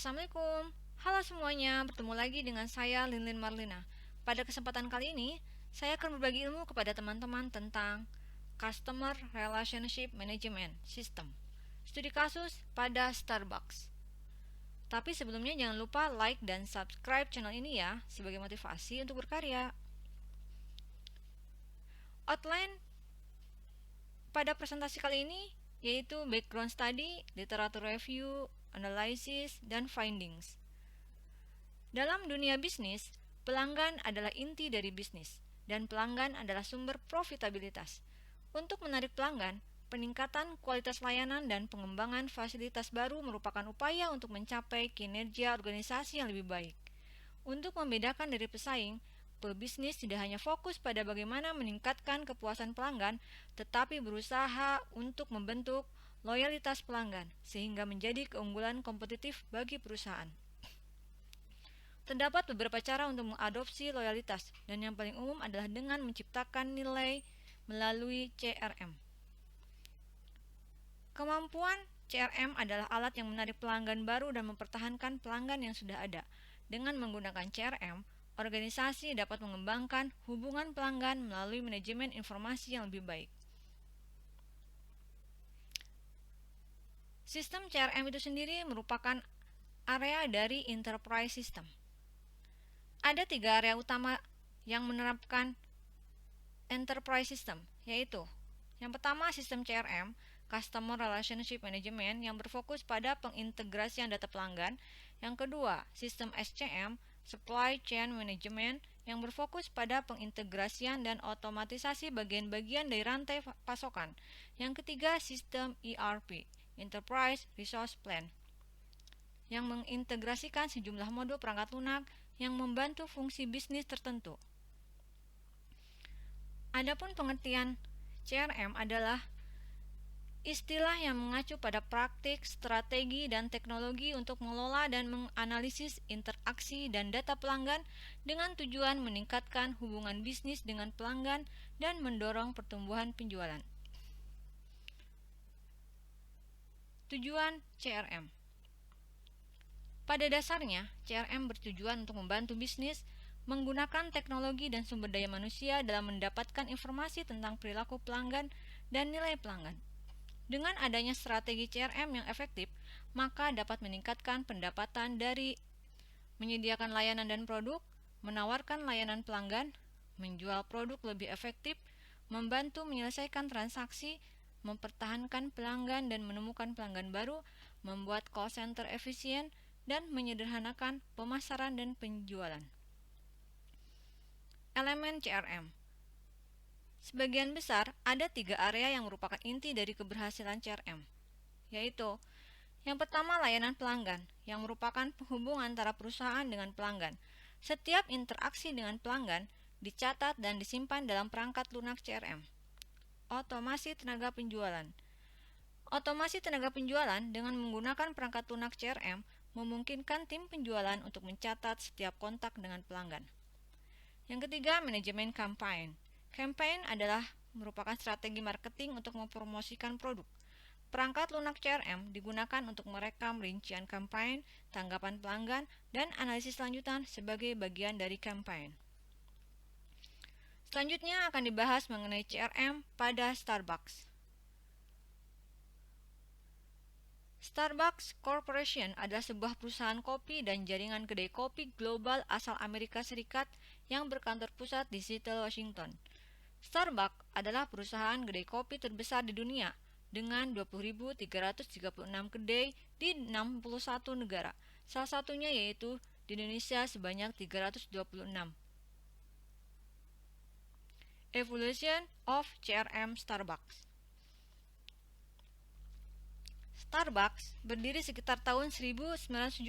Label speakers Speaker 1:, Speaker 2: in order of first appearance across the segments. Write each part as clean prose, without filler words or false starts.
Speaker 1: Assalamualaikum. Halo semuanya, bertemu lagi dengan saya Linlin Marlina. Pada kesempatan kali ini, saya akan berbagi ilmu kepada teman-teman tentang Customer Relationship Management System. Studi kasus pada Starbucks. Tapi sebelumnya jangan lupa like dan subscribe channel ini ya, sebagai motivasi untuk berkarya. Outline pada presentasi kali ini yaitu background study, literatur review, analisis, dan findings. Dalam dunia bisnis, pelanggan adalah inti dari bisnis, dan pelanggan adalah sumber profitabilitas. Untuk menarik pelanggan, peningkatan kualitas layanan dan pengembangan fasilitas baru merupakan upaya untuk mencapai kinerja organisasi yang lebih baik. Untuk membedakan dari pesaing, pebisnis tidak hanya fokus pada bagaimana meningkatkan kepuasan pelanggan, tetapi berusaha untuk membentuk loyalitas pelanggan, sehingga menjadi keunggulan kompetitif bagi perusahaan. Terdapat beberapa cara untuk mengadopsi loyalitas, dan yang paling umum adalah dengan menciptakan nilai melalui CRM. Kemampuan CRM adalah alat yang menarik pelanggan baru dan mempertahankan pelanggan yang sudah ada. Dengan menggunakan CRM, organisasi dapat mengembangkan hubungan pelanggan melalui manajemen informasi yang lebih baik. Sistem CRM itu sendiri merupakan area dari enterprise system. Ada 3 area utama yang menerapkan enterprise system, yaitu yang pertama sistem CRM, Customer Relationship Management, yang berfokus pada pengintegrasian data pelanggan. Yang kedua, sistem SCM, Supply Chain Management, yang berfokus pada pengintegrasian dan otomatisasi bagian-bagian dari rantai pasokan. Yang ketiga, sistem ERP, Enterprise Resource Plan, yang mengintegrasikan sejumlah modul perangkat lunak yang membantu fungsi bisnis tertentu. Adapun pengertian CRM adalah istilah yang mengacu pada praktik, strategi, dan teknologi untuk mengelola dan menganalisis interaksi dan data pelanggan dengan tujuan meningkatkan hubungan bisnis dengan pelanggan dan mendorong pertumbuhan penjualan. Tujuan CRM. Pada dasarnya, CRM bertujuan untuk membantu bisnis menggunakan teknologi dan sumber daya manusia dalam mendapatkan informasi tentang perilaku pelanggan dan nilai pelanggan. Dengan adanya strategi CRM yang efektif, maka dapat meningkatkan pendapatan dari menyediakan layanan dan produk, menawarkan layanan pelanggan, menjual produk lebih efektif, membantu menyelesaikan transaksi, mempertahankan pelanggan dan menemukan pelanggan baru, membuat call center efisien, dan menyederhanakan pemasaran dan penjualan. Elemen CRM. Sebagian besar ada 3 area yang merupakan inti dari keberhasilan CRM, yaitu yang pertama layanan pelanggan, yang merupakan penghubung antara perusahaan dengan pelanggan. Setiap interaksi dengan pelanggan dicatat dan disimpan dalam perangkat lunak CRM. Otomasi tenaga penjualan. Otomasi tenaga penjualan dengan menggunakan perangkat lunak CRM memungkinkan tim penjualan untuk mencatat setiap kontak dengan pelanggan. Yang ketiga, manajemen campaign. Campaign adalah merupakan strategi marketing untuk mempromosikan produk. Perangkat lunak CRM digunakan untuk merekam rincian campaign, tanggapan pelanggan, dan analisis lanjutan sebagai bagian dari campaign. Selanjutnya akan dibahas mengenai CRM pada Starbucks. Starbucks Corporation adalah sebuah perusahaan kopi dan jaringan kedai kopi global asal Amerika Serikat yang berkantor pusat di Seattle, Washington. Starbucks adalah perusahaan kedai kopi terbesar di dunia dengan 20.336 kedai di 61 negara. Salah satunya yaitu di Indonesia sebanyak 326. Evolution of CRM Starbucks. Starbucks berdiri sekitar tahun 1970.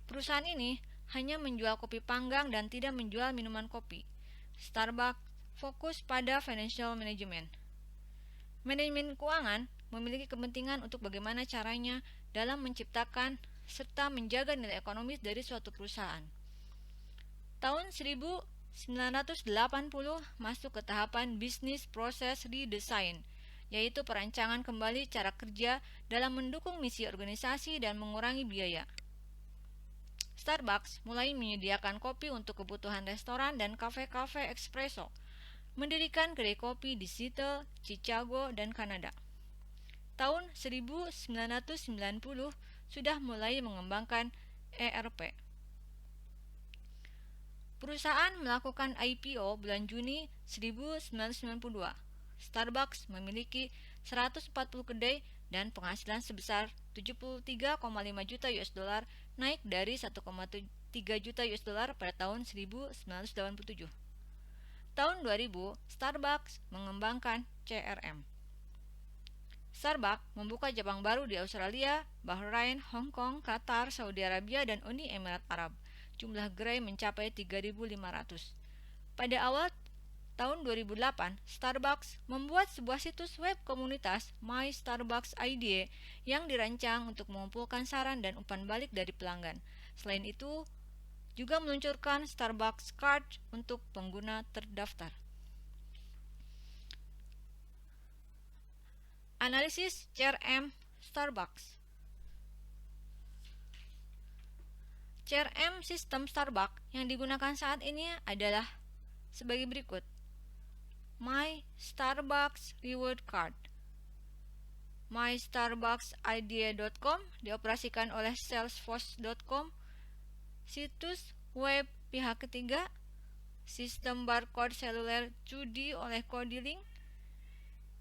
Speaker 1: Perusahaan ini hanya menjual kopi panggang dan tidak menjual minuman kopi. Starbucks fokus pada financial management. Manajemen keuangan memiliki kepentingan untuk bagaimana caranya dalam menciptakan serta menjaga nilai ekonomis dari suatu perusahaan. Tahun 1980 masuk ke tahapan Business Process Redesign, yaitu perancangan kembali cara kerja dalam mendukung misi organisasi dan mengurangi biaya. Starbucks mulai menyediakan kopi untuk kebutuhan restoran dan kafe-kafe espresso, mendirikan kedai kopi di Seattle, Chicago, dan Kanada. Tahun 1990 sudah mulai mengembangkan ERP. Perusahaan melakukan IPO bulan Juni 1992. Starbucks memiliki 140 kedai dan penghasilan sebesar 73,5 juta US dollar, naik dari 1,3 juta US dollar pada tahun 1987. Tahun 2000, Starbucks mengembangkan CRM. Starbucks membuka cabang baru di Australia, Bahrain, Hong Kong, Qatar, Saudi Arabia, dan Uni Emirat Arab. Jumlah gerai mencapai 3.500. Pada awal tahun 2008, Starbucks membuat sebuah situs web komunitas My Starbucks Idea yang dirancang untuk mengumpulkan saran dan umpan balik dari pelanggan. Selain itu, juga meluncurkan Starbucks Card untuk pengguna terdaftar. Analisis CRM Starbucks. CRM sistem Starbucks yang digunakan saat ini adalah sebagai berikut. My Starbucks Reward Card. MyStarbucksIdea.com dioperasikan oleh Salesforce.com. Situs web pihak ketiga. Sistem barcode seluler Judi oleh Codilink.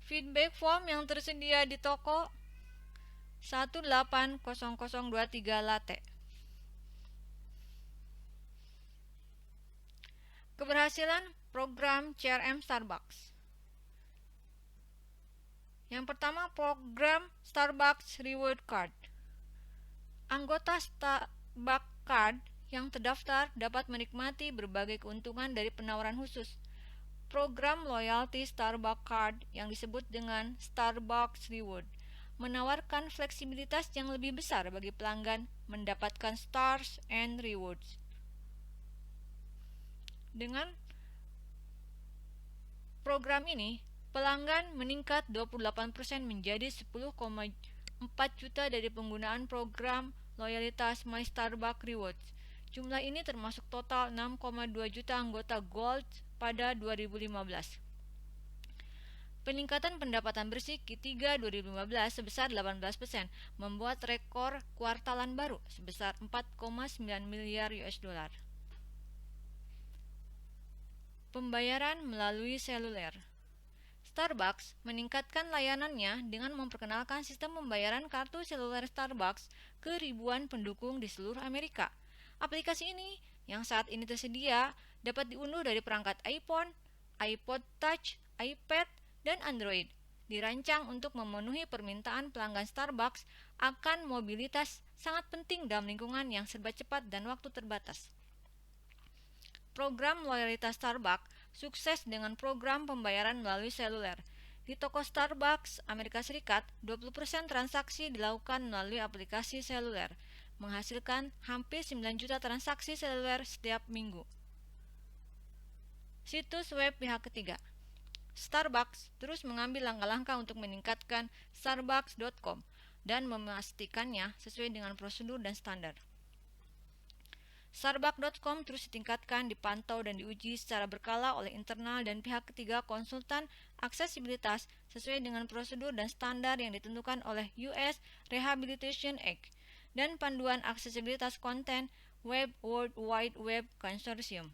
Speaker 1: Feedback form yang tersedia di toko 180023 Latte. Keberhasilan program CRM Starbucks. Yang pertama, program Starbucks Reward Card. Anggota Starbucks Card yang terdaftar dapat menikmati berbagai keuntungan dari penawaran khusus. Program loyalty Starbucks Card yang disebut dengan Starbucks Reward menawarkan fleksibilitas yang lebih besar bagi pelanggan mendapatkan stars and rewards. Dengan program ini, pelanggan meningkat 28% menjadi 10,4 juta dari penggunaan program loyalitas My Starbucks Rewards. Jumlah ini termasuk total 6,2 juta anggota Gold pada 2015. Peningkatan pendapatan bersih Q3 2015 sebesar 18%, membuat rekor kuartalan baru sebesar 4,9 miliar US dollar. Pembayaran melalui seluler. Starbucks meningkatkan layanannya dengan memperkenalkan sistem pembayaran kartu seluler Starbucks ke ribuan pendukung di seluruh Amerika. Aplikasi ini yang saat ini tersedia dapat diunduh dari perangkat iPhone, iPod Touch, iPad, dan Android. Dirancang untuk memenuhi permintaan pelanggan Starbucks akan mobilitas sangat penting dalam lingkungan yang serba cepat dan waktu terbatas. Program loyalitas Starbucks sukses dengan program pembayaran melalui seluler. Di toko Starbucks Amerika Serikat, 20% transaksi dilakukan melalui aplikasi seluler, menghasilkan hampir 9 juta transaksi seluler setiap minggu. Situs web pihak ketiga. Starbucks terus mengambil langkah-langkah untuk meningkatkan starbucks.com dan memastikannya sesuai dengan prosedur dan standar. Starbucks.com terus ditingkatkan, dipantau, dan diuji secara berkala oleh internal dan pihak ketiga konsultan aksesibilitas sesuai dengan prosedur dan standar yang ditentukan oleh US Rehabilitation Act dan panduan aksesibilitas konten web World Wide Web Consortium.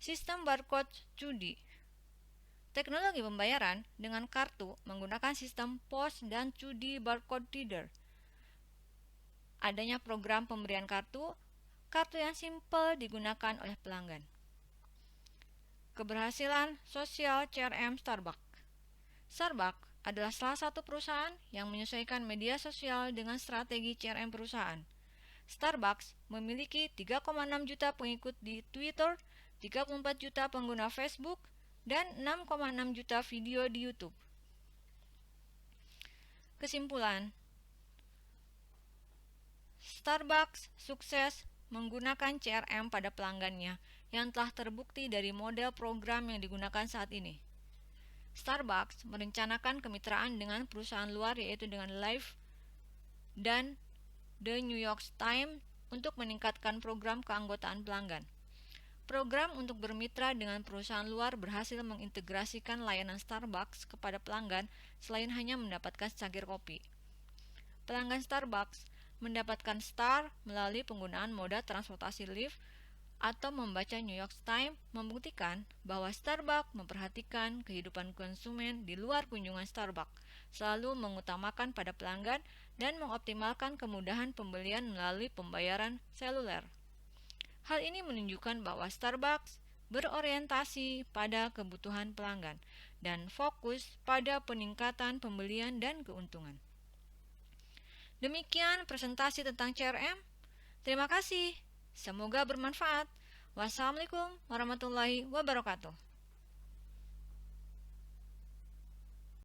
Speaker 1: Sistem barcode Judi. Teknologi pembayaran dengan kartu menggunakan sistem POS dan Judi barcode reader. Adanya program pemberian kartu yang simpel digunakan oleh pelanggan. Keberhasilan sosial CRM Starbucks. Starbucks adalah salah satu perusahaan yang menyesuaikan media sosial dengan strategi CRM perusahaan. Starbucks memiliki 3,6 juta pengikut di Twitter, 34 juta pengguna Facebook, dan 6,6 juta video di YouTube. Kesimpulan, Starbucks sukses menggunakan CRM pada pelanggannya yang telah terbukti dari model program yang digunakan saat ini. Starbucks merencanakan kemitraan dengan perusahaan luar yaitu dengan Live dan The New York Times untuk meningkatkan program keanggotaan pelanggan. Program untuk bermitra dengan perusahaan luar berhasil mengintegrasikan layanan Starbucks kepada pelanggan selain hanya mendapatkan secangkir kopi. Pelanggan Starbucks mendapatkan star melalui penggunaan moda transportasi lift atau membaca New York Times membuktikan bahwa Starbucks memperhatikan kehidupan konsumen di luar kunjungan Starbucks, selalu mengutamakan pada pelanggan dan mengoptimalkan kemudahan pembelian melalui pembayaran seluler. Hal ini menunjukkan bahwa Starbucks berorientasi pada kebutuhan pelanggan dan fokus pada peningkatan pembelian dan keuntungan. Demikian presentasi tentang CRM. Terima kasih. Semoga bermanfaat. Wassalamualaikum warahmatullahi wabarakatuh.